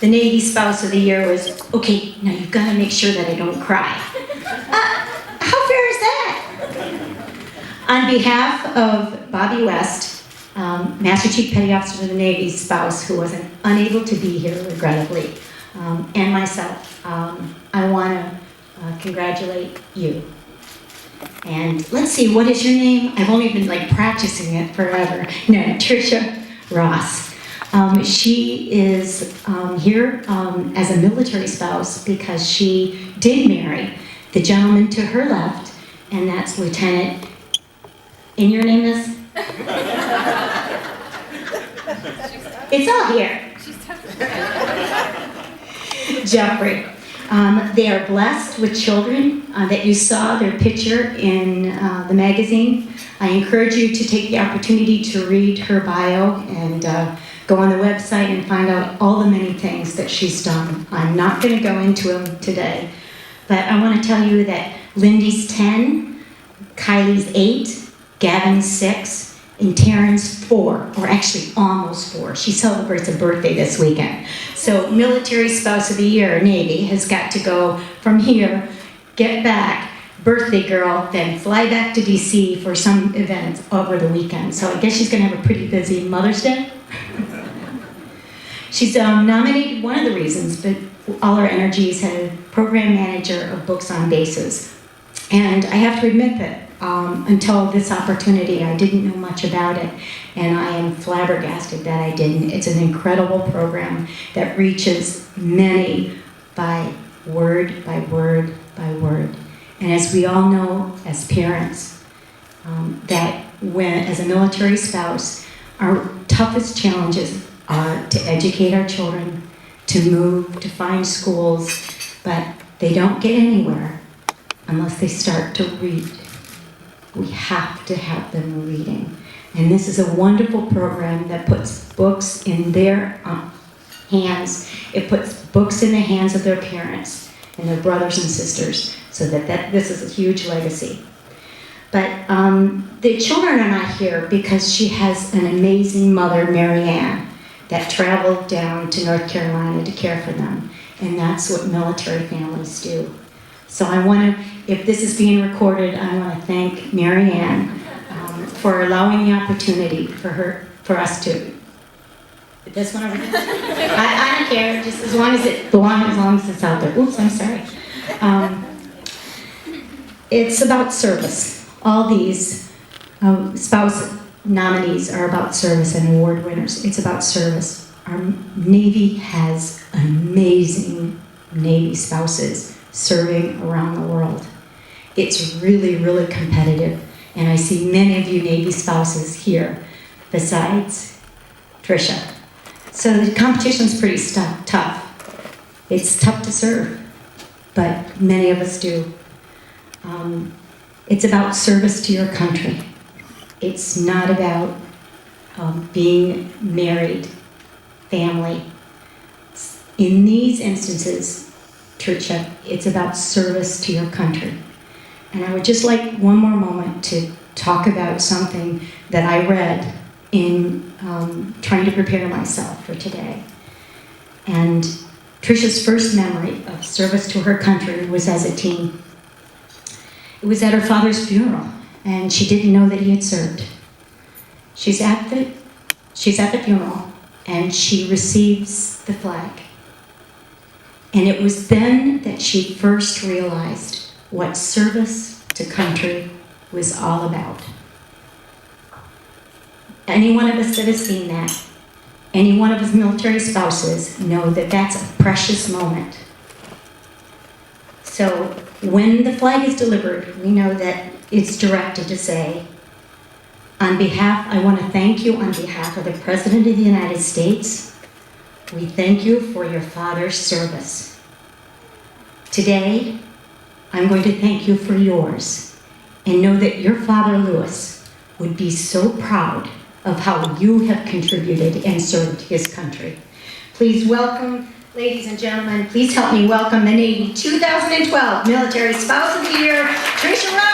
the Navy Spouse of the Year was, okay, now you've got to make sure that I don't cry. How fair is that? On behalf of Bobby West, Master Chief Petty Officer of the Navy Spouse, who was unable to be here, regrettably, and myself, I want to congratulate you. And let's see, what is your name? I've only been like practicing it forever. No, Tricia Ross. She is here as a military spouse because she did marry the gentleman to her left, and that's Lieutenant. And your name is? It's all here. Jeffrey. They are blessed with children that you saw their picture in the magazine. I encourage you to take the opportunity to read her bio and go on the website and find out all the many things that she's done. I'm not going to go into them today, but I want to tell you that Lindy's 10, Kylie's 8, Gavin's 6, and Taryn's 4, or actually almost 4. She celebrates a birthday this weekend. So Military Spouse of the Year, Navy, has got to go from here, get back, birthday girl, then fly back to DC for some event over the weekend. So I guess she's going to have a pretty busy Mother's Day. She's nominated, one of the reasons, but all her energies, had a program manager of Books on Bases. And I have to admit that until this opportunity, I didn't know much about it, and I am flabbergasted that I didn't. It's an incredible program that reaches many by word, by word, by word. And as we all know as parents, that when, as a military spouse, our toughest challenges are to educate our children, to move, to find schools, but they don't get anywhere unless they start to read. We have to have them reading. And this is a wonderful program that puts books in their hands. It puts books in the hands of their parents and their brothers and sisters, so that this is a huge legacy. But the children are not here because she has an amazing mother, Mary Ann, that traveled down to North Carolina to care for them. And that's what military families do. So I want to, if this is being recorded, I want to thank Mary Ann for allowing the opportunity for us to. This one over here? I don't care, just as long as it's out there. Oops, I'm sorry. It's about service. All these spouse nominees are about service, and award winners. It's about service. Our Navy has amazing Navy spouses serving around the world. It's really, really competitive, and I see many of you Navy spouses here besides Tricia. So the competition's pretty tough. It's tough to serve, but many of us do. It's about service to your country. It's not about being married, family. In these instances, Tricia, it's about service to your country. And I would just like one more moment to talk about something that I read in trying to prepare myself for today. And Tricia's first memory of service to her country was as a teen. It was at her father's funeral, and she didn't know that he had served. She's at the funeral, and she receives the flag. And it was then that she first realized what service to country was all about. Any one of us that has seen that, any one of us military spouses know that that's a precious moment. So when the flag is delivered, we know that it's directed to say, I want to thank you on behalf of the President of the United States. We thank you for your father's service. Today, I'm going to thank you for yours, and know that your father, Lewis, would be so proud of how you have contributed and served his country. Please welcome, ladies and gentlemen, please help me welcome the Navy 2012 Military Spouse of the Year, Tricia Ross.